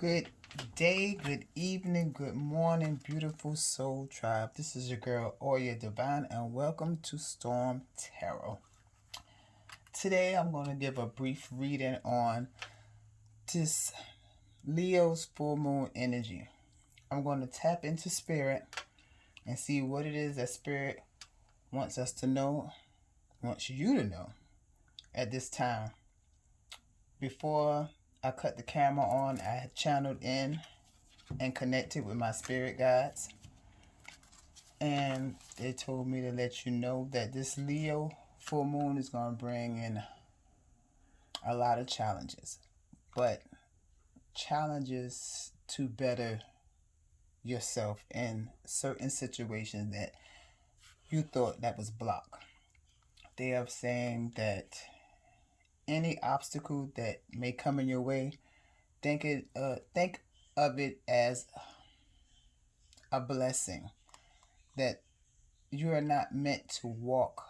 Good day, good evening, good morning, beautiful soul tribe. This is your girl Oya Divine, and welcome to Storm Tarot. Today I'm going to give a brief reading on this Leo's full moon energy. I'm going to tap into spirit and see what it is that spirit wants us to know, wants you to know at this time. Before I cut the camera on, I had channeled in and connected with my spirit guides, and they told me to let you know that this Leo full moon is going to bring in a lot of challenges, but challenges to better yourself in certain situations that you thought that was blocked. They are saying that any obstacle that may come in your way, think of it as a blessing, that you are not meant to walk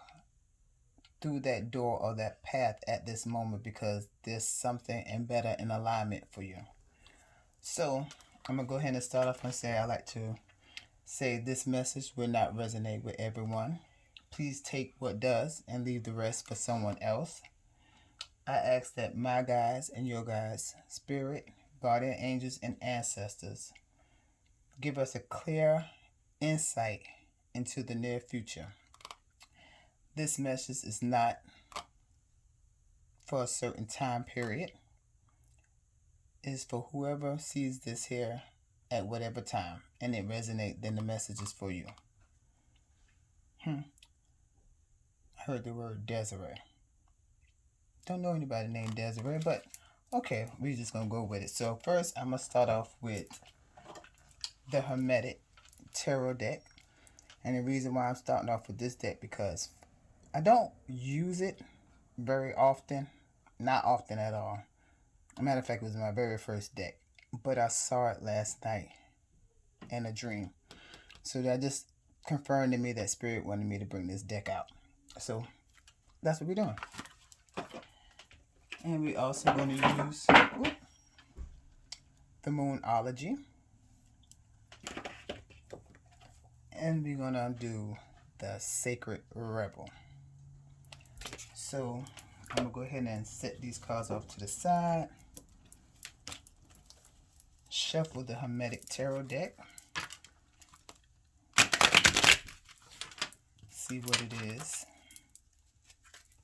through that door or that path at this moment because there's something and better in alignment for you. So I'm gonna go ahead and start off and say I like to say this message will not resonate with everyone. Please take what does and leave the rest for someone else. I ask that my guides and your guides, spirit, guardian angels, and ancestors give us a clear insight into the near future. This message is not for a certain time period. It is for whoever sees this here at whatever time and it resonates, then the message is for you. I heard the word Desiree. Don't know anybody named Desiree, but okay, we're just gonna go with it. So first I'm gonna start off with the Hermetic Tarot deck. And the reason why I'm starting off with this deck, because I don't use it very often. Not often at all. As a matter of fact, it was my very first deck. But I saw it last night in a dream. So that just confirmed to me that Spirit wanted me to bring this deck out. So that's what we're doing. And we're also going to use the Moonology. And we're going to do the Sacred Rebel. So I'm going to go ahead and set these cards off to the side. Shuffle the Hermetic Tarot deck. See what it is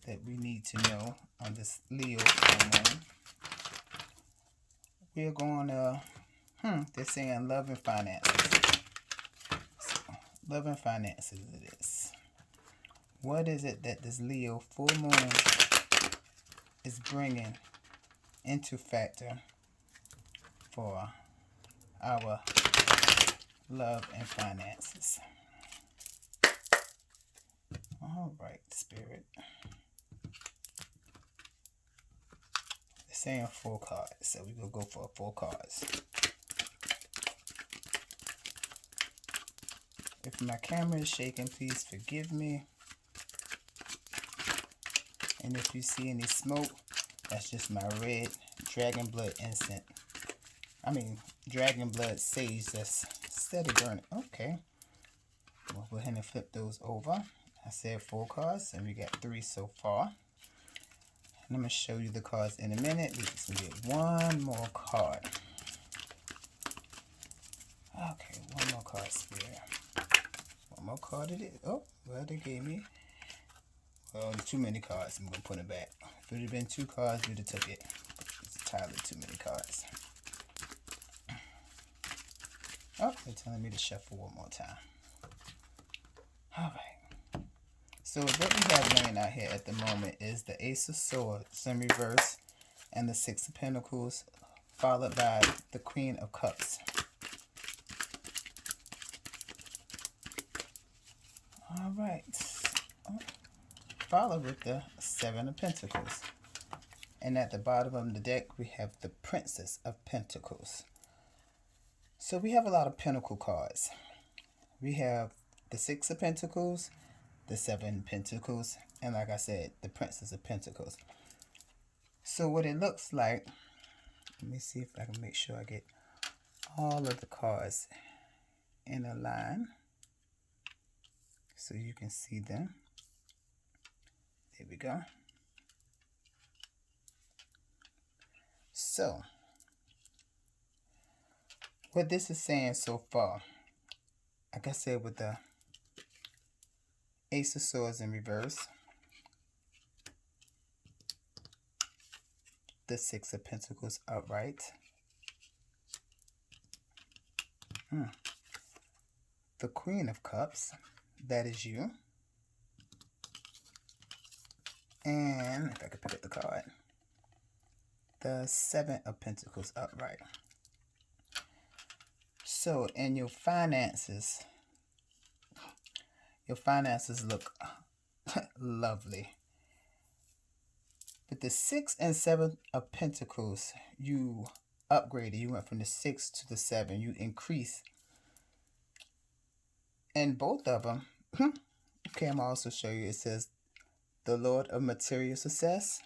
that we need to know on this Leo full moon. We're going to, they're saying love and finances. So, love and finances it is. What is it that this Leo full moon is bringing into factor for our love and finances? All right, Spirit. They're saying 4 cards, so we're going to go for 4 cards. If my camera is shaking, please forgive me. And if you see any smoke, that's just my red dragon blood incense. Dragon blood sage that's steady burning. Okay. We'll go ahead and flip those over. I said 4 cards, and we got 3 so far. And I'm going to show you the cards in a minute. We're just going to get one more card. Okay, one more card, Spirit. One more card it is. Oh, well, they gave me. Well, too many cards. I'm going to put it back. If it would have been 2 cards, we'd have took it. It's entirely too many cards. Oh, they're telling me to shuffle one more time. All right. So what we have laying out here at the moment is the Ace of Swords in reverse and the 6 of Pentacles, followed by the Queen of Cups. All right. Followed with the 7 of Pentacles. And at the bottom of the deck, we have the Princess of Pentacles. So we have a lot of Pentacle cards. We have the 6 of Pentacles, the 7 Pentacles, and like I said, the Princess of Pentacles. So what it looks like, let me see if I can make sure I get all of the cards in a line so you can see them. There we go. So, what this is saying so far, like I said, with the Ace of Swords in reverse, the Six of Pentacles upright, the Queen of Cups, that is you, and if I could pick up the card, the Seven of Pentacles upright. So in your finances look lovely. With the 6 and 7 of Pentacles, you upgraded. You went from the 6 to the 7. You increased. And both of them, okay, I'm also show you. It says the Lord of Material Success.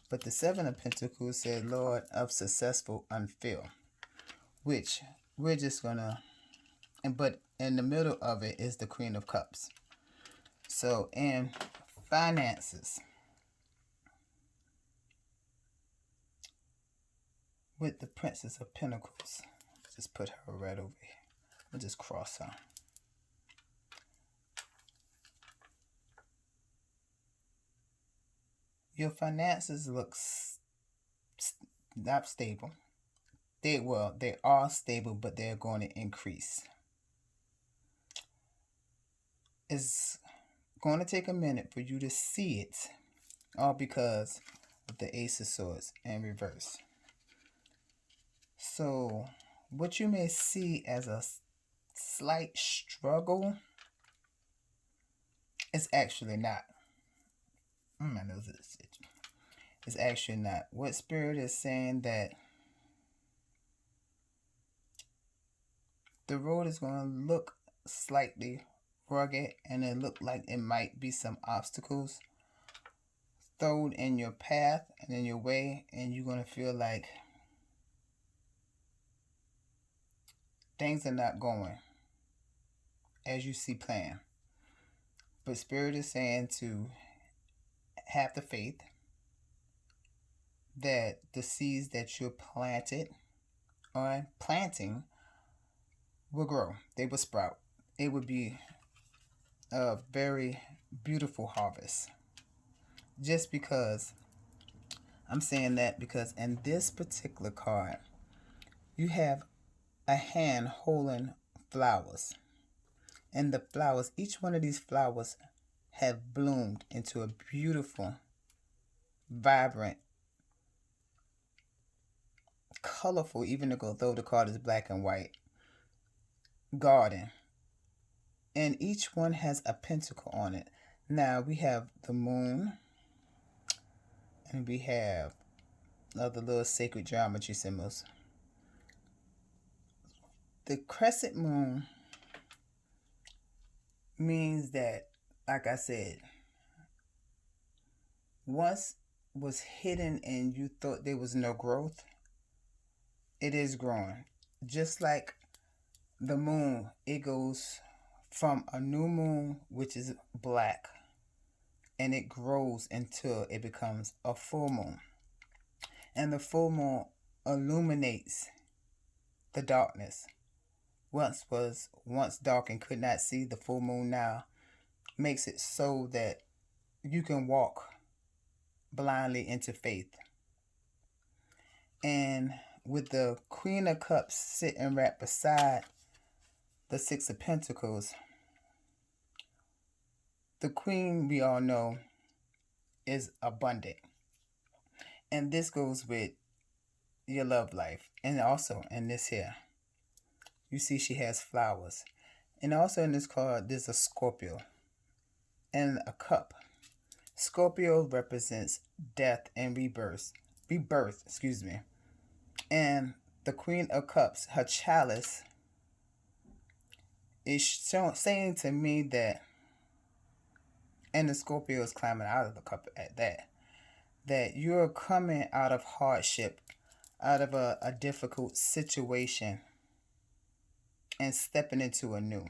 But the 7 of Pentacles said Lord of Successful Unfilled. Which we're just going to... But in the middle of it is the Queen of Cups. So in finances, with the Princess of Pentacles, just put her right over here. We'll just cross her. Your finances look not stable. They are stable, but they're going to increase. It's going to take a minute for you to see it, all because of the Ace of Swords in reverse. So what you may see as a slight struggle is actually not. My nose is itching. It's actually not. What Spirit is saying, that the road is going to look slightly rugged, and it look like it might be some obstacles thrown in your path and in your way, and you're going to feel like things are not going as you see planned. But Spirit is saying to have the faith that the seeds that you're planting will grow. They will sprout. It would be a very beautiful harvest. Just because I'm saying that, because in this particular card, you have a hand holding flowers. And the flowers, each one of these flowers have bloomed into a beautiful, vibrant, colorful, even though the card is black and white, garden. And each one has a pentacle on it. Now we have the moon, and we have other little sacred geometry symbols. The crescent moon means that, like I said, once was hidden and you thought there was no growth, it is growing. Just like the moon, it goes from a new moon, which is black, and it grows until it becomes a full moon. And the full moon illuminates the darkness. Once dark and could not see, the full moon now makes it so that you can walk blindly into faith. And with the Queen of Cups sitting right beside the Six of Pentacles, the Queen, we all know, is abundant. And this goes with your love life. And also in this here, you see she has flowers. And also in this card, there's a Scorpio and a cup. Scorpio represents death and rebirth. And the Queen of Cups, her chalice, is saying to me that, and the Scorpio is climbing out of the cup at that you're coming out of hardship, out of a difficult situation and stepping into a new.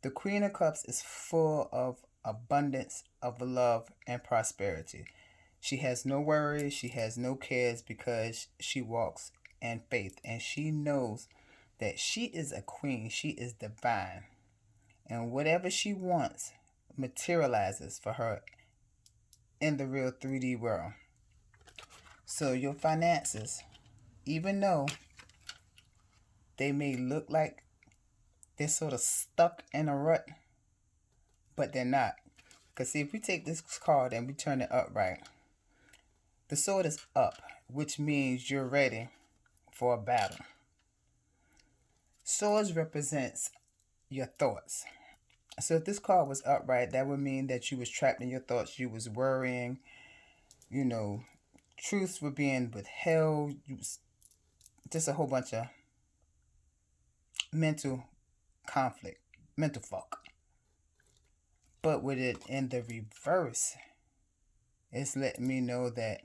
The Queen of Cups is full of abundance of love and prosperity. She has no worries, she has no cares because she walks in faith and she knows that she is a queen, she is divine, and whatever she wants materializes for her in the real 3D world. So your finances, even though they may look like they're sort of stuck in a rut, but they're not. Because see, if we take this card and we turn it upright, the sword is up, which means you're ready for a battle. Swords represents your thoughts. So if this card was upright, that would mean that you was trapped in your thoughts, you was worrying, you know, truths were being withheld, you was just a whole bunch of mental conflict, mental fuck. But with it in the reverse, it's letting me know that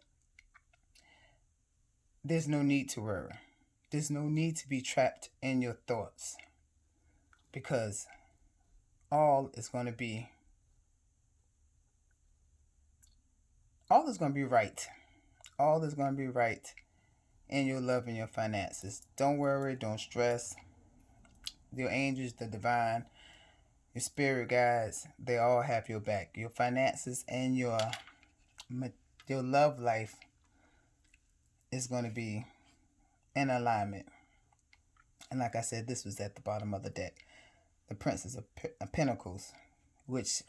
there's no need to worry. There's no need to be trapped in your thoughts because all is going to be right. All is going to be right in your love and your finances. Don't worry, don't stress. Your angels, the divine, your spirit guides, they all have your back. Your finances and your love life is going to be in alignment. And like I said, this was at the bottom of the deck. The Princess of Pentacles, which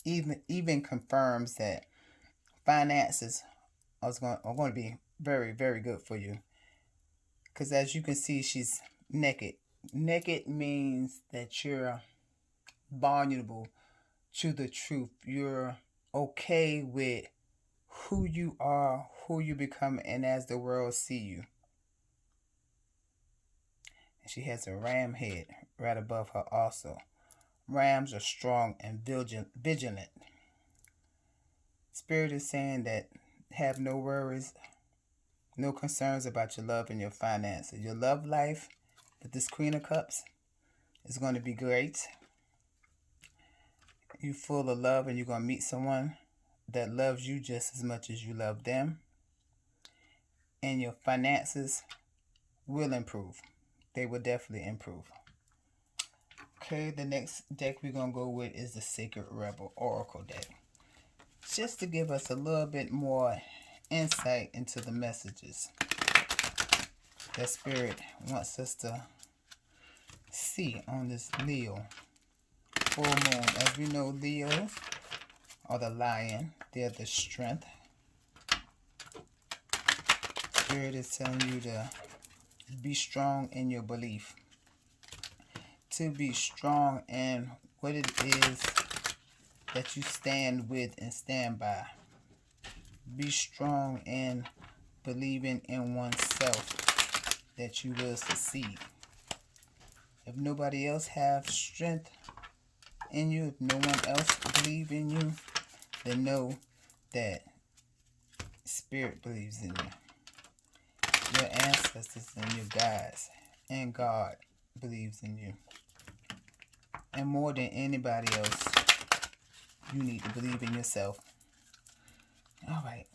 even confirms that finances are going to be very, very good for you. Because as you can see, she's naked. Naked means that you're vulnerable to the truth. You're okay with who you are, who you become, and as the world see you. And she has a ram head right above her also. Rams are strong and vigilant. Spirit is saying that have no worries, no concerns about your love and your finances. Your love life with this Queen of Cups is going to be great. You're full of love and you're going to meet someone that loves you just as much as you love them. And your finances will improve. They will definitely improve. Okay, the next deck we're going to go with is the Sacred Rebel Oracle deck. Just to give us a little bit more insight into the messages that Spirit wants us to see on this Leo full moon. As we know, Leos are the lion. They're the strength. Spirit is telling you to be strong in your belief. To be strong in what it is that you stand with and stand by. Be strong in believing in oneself that you will succeed. If nobody else have strength in you, if no one else believes in you, then know that Spirit believes in you. Your ancestors and your guides and God believes in you. And more than anybody else, you need to believe in yourself. Alright.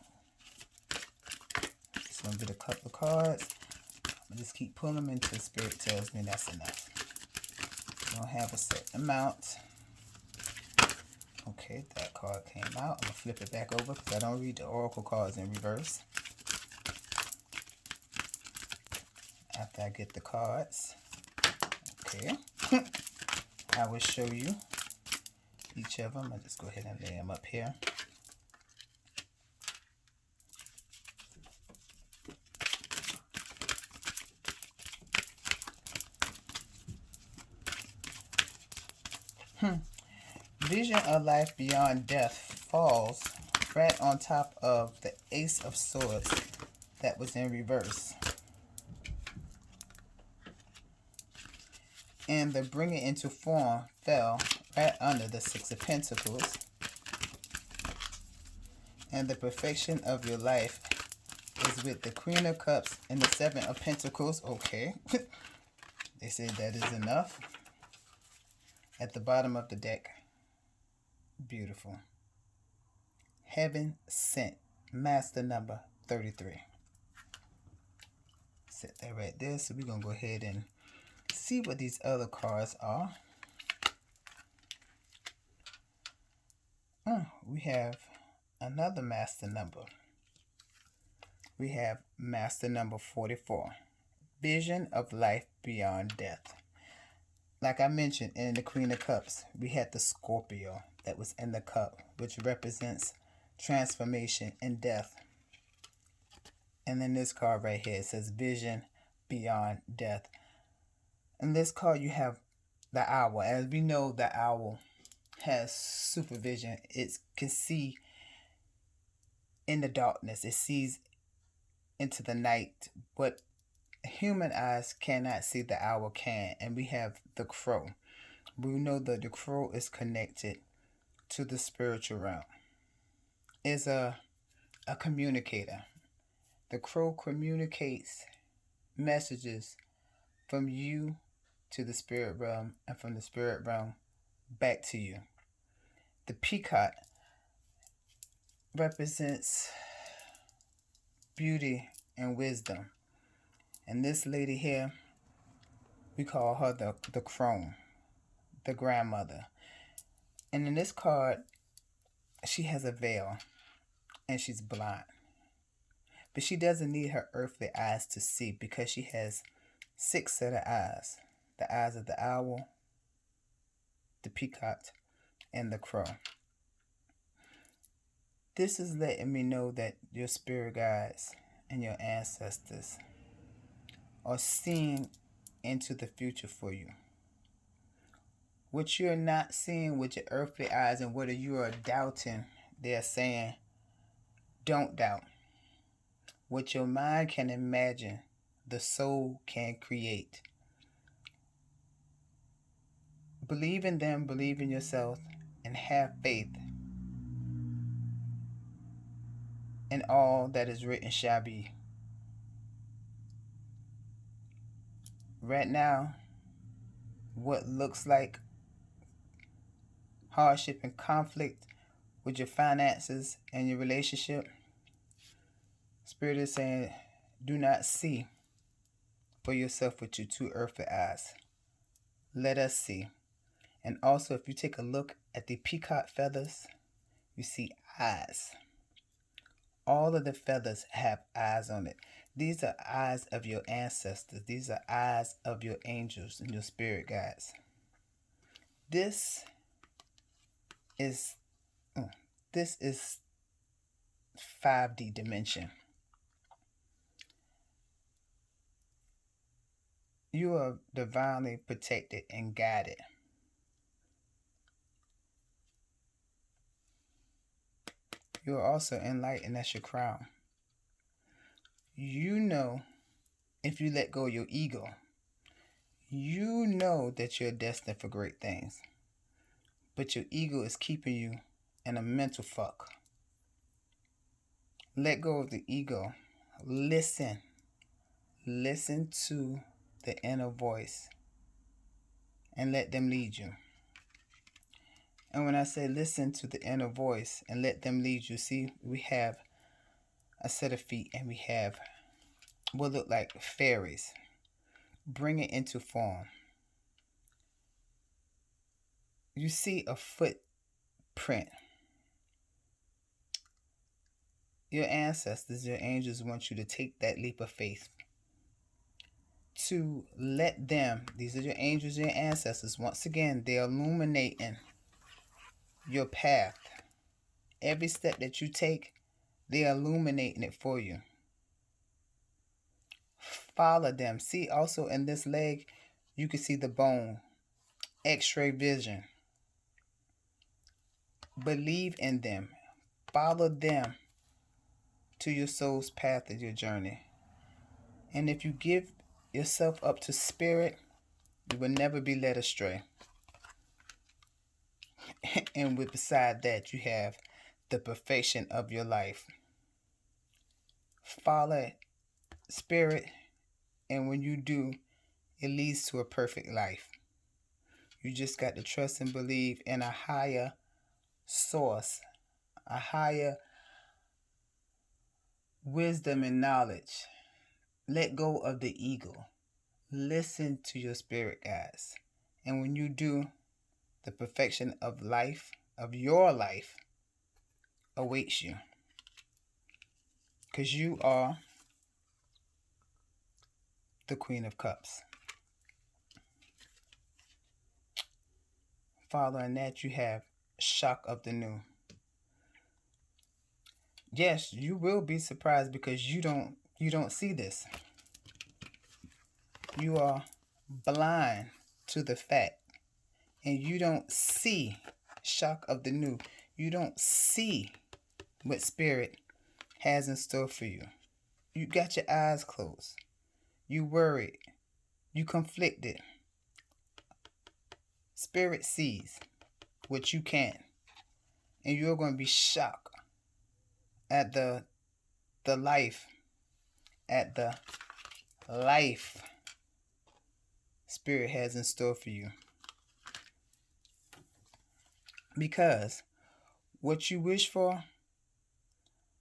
Just going to get a couple of cards. I just keep pulling them until Spirit tells me that's enough. You don't have a certain amount. Okay, that card came out. I'm going to flip it back over because I don't read the Oracle cards in reverse. After I get the cards. Okay. I will show you each of them. I'll just go ahead and lay them up here. Vision of life beyond death falls right on top of the Ace of Swords that was in reverse. And the Bring It Into Form fell right under the Six of Pentacles. And the perfection of your life is with the Queen of Cups and the Seven of Pentacles. Okay. They say that is enough. At the bottom of the deck. Beautiful. Heaven Sent. Master number 33. Set that right there. So we're going to go ahead and see what these other cards are. We have another master number. We have master number 44. Vision of life beyond death. Like I mentioned in the Queen of Cups, we had the Scorpio that was in the cup, which represents transformation and death. And then this card right here, it says vision beyond death. In this card, you have the owl. As we know, the owl has supervision. It can see in the darkness. It sees into the night. What human eyes cannot see, the owl can. And we have the crow. We know that the crow is connected to the spiritual realm. Is a communicator. The crow communicates messages from you to the spirit realm and from the spirit realm back to you. The peacock represents beauty and wisdom. And this lady here, we call her the crone, the grandmother. And in this card, she has a veil and she's blind. But she doesn't need her earthly eyes to see because she has 6 set of eyes. The eyes of the owl, the peacock, and the crow. This is letting me know that your spirit guides and your ancestors are seeing into the future for you. What you're not seeing with your earthly eyes and what you are doubting, they're saying, don't doubt. What your mind can imagine, the soul can create. Believe in them, believe in yourself, and have faith. And all that is written shall be. Right now, what looks like hardship and conflict with your finances and your relationship, Spirit is saying, do not see for yourself with your 2 earthly eyes. Let us see. And also, if you take a look at the peacock feathers, you see eyes. All of the feathers have eyes on it. These are eyes of your ancestors. These are eyes of your angels and your spirit guides. This is 5D dimension. You are divinely protected and guided. You are also enlightened. That's your crown. You know, if you let go of your ego, you know that you're destined for great things. But your ego is keeping you in a mental fuck. Let go of the ego. Listen. Listen to the inner voice and let them lead you. And when I say listen to the inner voice and let them lead you, see, we have a set of feet and we have what look like fairies. Bring it into form. You see a footprint. Your ancestors, your angels want you to take that leap of faith. To let them, these are your angels, your ancestors, once again, they're illuminating your path. Every step that you take, they're illuminating it for you. Follow them. See, also in this leg, you can see the bone. X-ray vision. Believe in them. Follow them to your soul's path of your journey. And if you give yourself up to spirit, you will never be led astray. And beside that, you have the perfection of your life. Follow Spirit, and when you do, it leads to a perfect life. You just got to trust and believe in a higher source, a higher wisdom and knowledge. Let go of the ego. Listen to your spirit guides. And when you do, the perfection of life, of your life, awaits you. Because you are the Queen of Cups. Following that, you have shock of the new. Yes, you will be surprised because you don't see this. You are blind to the fact, and you don't see shock of the new. You don't see what Spirit has in store for you. You got your eyes closed. You worried. You conflicted. Spirit sees what you can, and you're going to be shocked at the life Spirit has in store for you. Because what you wish for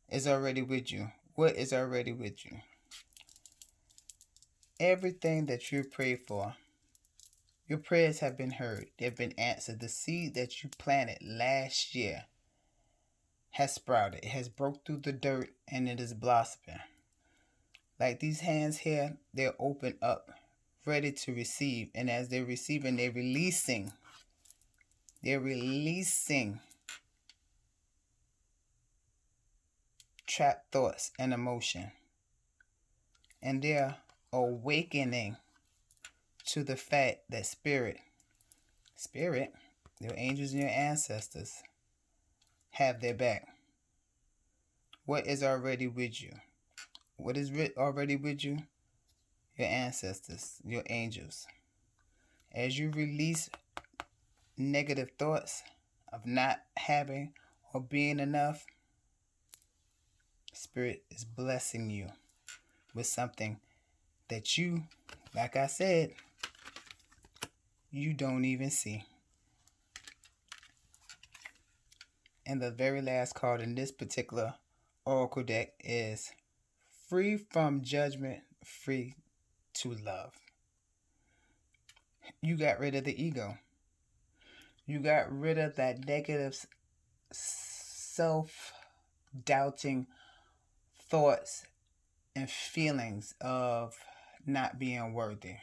is already with you. What is already with you? Everything that you prayed for, your prayers have been heard. They've been answered. The seed that you planted last year has sprouted. It has broke through the dirt and it is blossoming. Like these hands here, they're open up, ready to receive. And as they're receiving, they're releasing. They're releasing trapped thoughts and emotion. And they're awakening to the fact that Spirit, your angels and your ancestors, have their back. What is already with you? What is already with you? Your ancestors, your angels. As you release negative thoughts of not having or being enough, Spirit is blessing you with something that you, like I said, you don't even see. And the very last card in this particular Oracle deck is free from judgment, free to love. You got rid of the ego. You got rid of that negative self-doubting thoughts and feelings of not being worthy,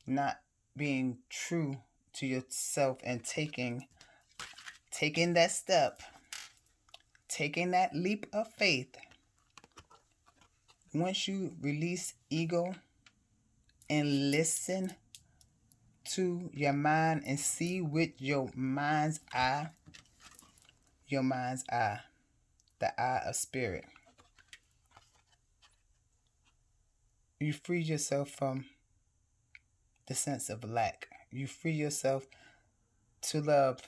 not being true to yourself, and taking that step, taking that leap of faith. Once you release ego and listen to your mind and see with your mind's eye, the eye of Spirit, you free yourself from the sense of lack. You free yourself to love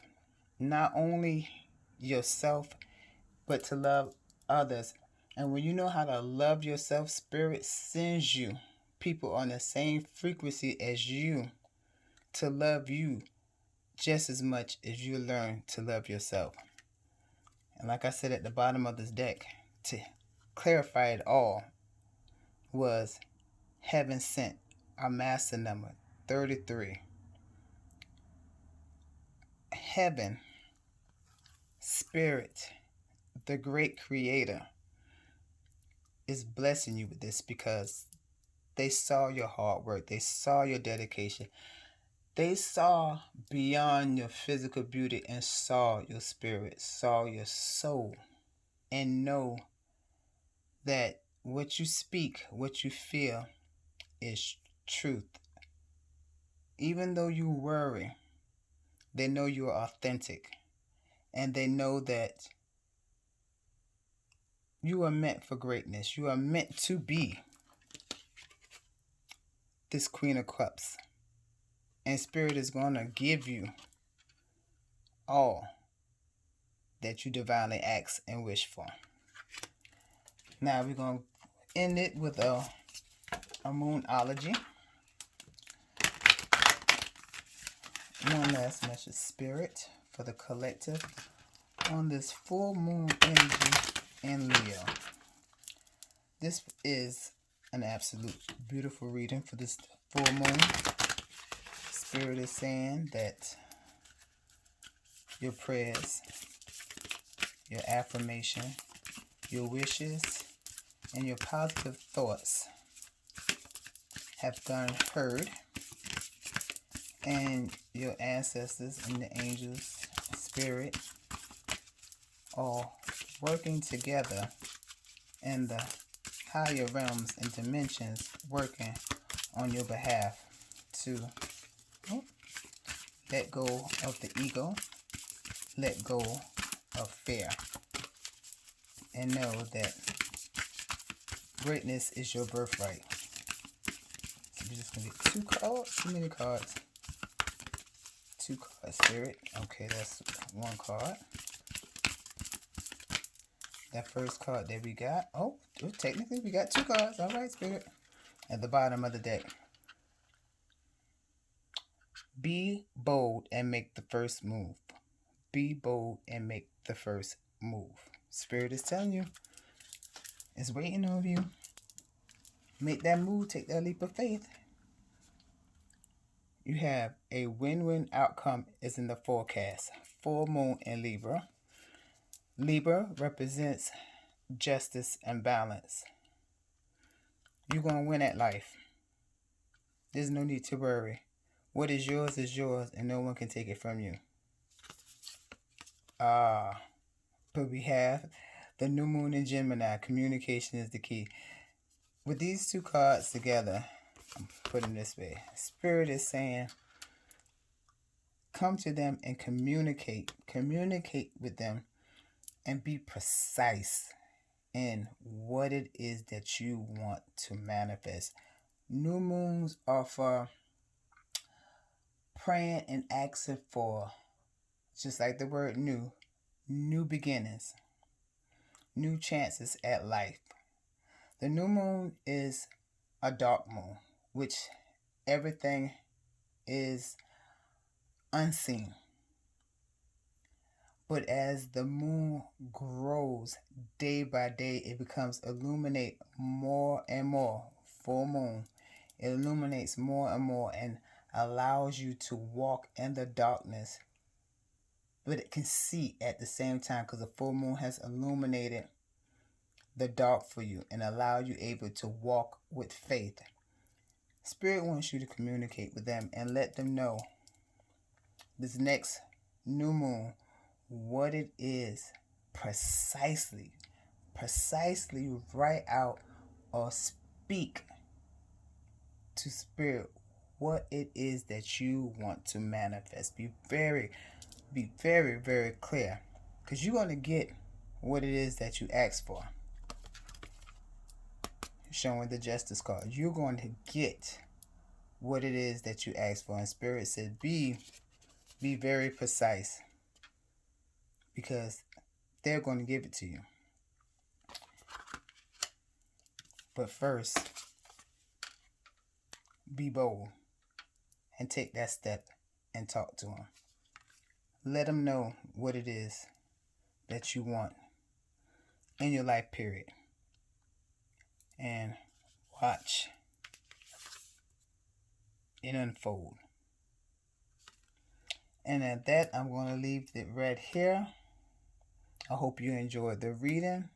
not only yourself, but to love others. And when you know how to love yourself, Spirit sends you people on the same frequency as you to love you just as much as you learn to love yourself. And like I said at the bottom of this deck, to clarify it all, was Heaven Sent, our master number, 33. Heaven, Spirit, the great creator, is blessing you with this because they saw your hard work. They saw your dedication. They saw beyond your physical beauty and saw your spirit, saw your soul, and know that what you speak, what you feel is truth. Even though you worry, they know you are authentic, and they know that you are meant for greatness. You are meant to be this Queen of Cups. And Spirit is going to give you all that you divinely ask and wish for. Now we're going to end it with a moonology. One last message, Spirit, for the collective on this full moon energy in Leo. This is an absolute beautiful reading for this full moon. Spirit is saying that your prayers, your affirmation, your wishes, and your positive thoughts have gone heard, and your ancestors and the angels, spirit, are working together in the higher realms and dimensions, working on your behalf to let go of the ego, let go of fear, and know that greatness is your birthright. So we're just going to get 2 cards, too many cards. 2 cards, Spirit. Okay, that's 1 card. That first card that we got, technically we got 2 cards. All right, Spirit. At the bottom of the deck. Be bold and make the first move. Be bold and make the first move. Spirit is telling you, it's waiting on you. Make that move, take that leap of faith. You have a win-win outcome is in the forecast. Full moon in Libra. Libra represents justice and balance. You're going to win at life. There's no need to worry. What is yours, and no one can take it from you. But we have the new moon in Gemini. Communication is the key. With these 2 cards together, I'm putting this way. Spirit is saying, come to them and communicate. Communicate with them and be precise in what it is that you want to manifest. New moons are for praying and asking for, just like the word new beginnings, new chances at life. The new moon is a dark moon, which everything is unseen. But as the moon grows day by day, it becomes illuminate more and more. Full moon, it illuminates more and more and allows you to walk in the darkness, but it can see at the same time, because the full moon has illuminated the dark for you and allow you able to walk with faith. Spirit wants you to communicate with them and let them know this next new moon, what it is precisely write out or speak to Spirit what it is that you want to manifest. Be very, very clear, because you're going to get what it is that you asked for. Showing the Justice card, you're going to get what it is that you asked for. And Spirit said, be very precise, because they're going to give it to you. But first, be bold and take that step and talk to them. Let them know what it is that you want in your life, period. And watch it unfold. And at that, I'm going to leave it right here. I hope you enjoyed the reading.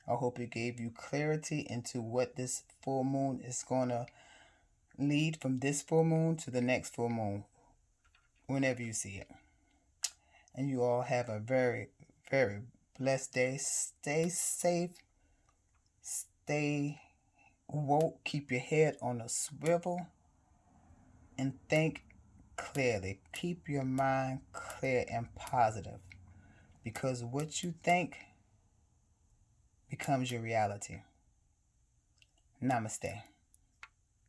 I hope it gave you clarity into what this full moon is going to lead from this full moon to the next full moon, whenever you see it. And you all have a very, very blessed day. Stay safe. Stay woke. Keep your head on a swivel. And think clearly. Keep your mind clear and positive. Because what you think becomes your reality. Namaste.